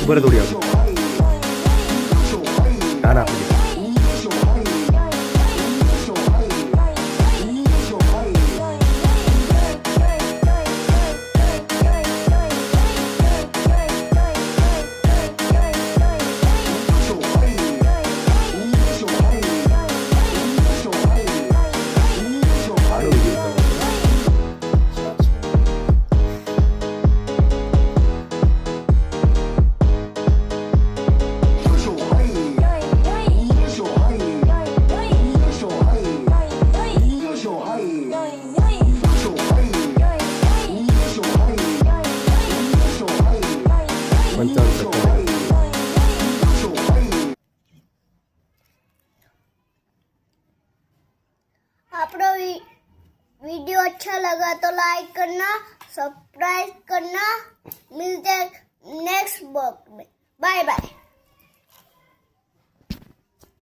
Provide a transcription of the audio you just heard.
बरं थोडी ना ना आपका वीडियो अच्छा लगा तो लाइक करना, सब्सक्राइब करना। मिलते हैं नेक्स्ट ब्लॉग में। Bye bye.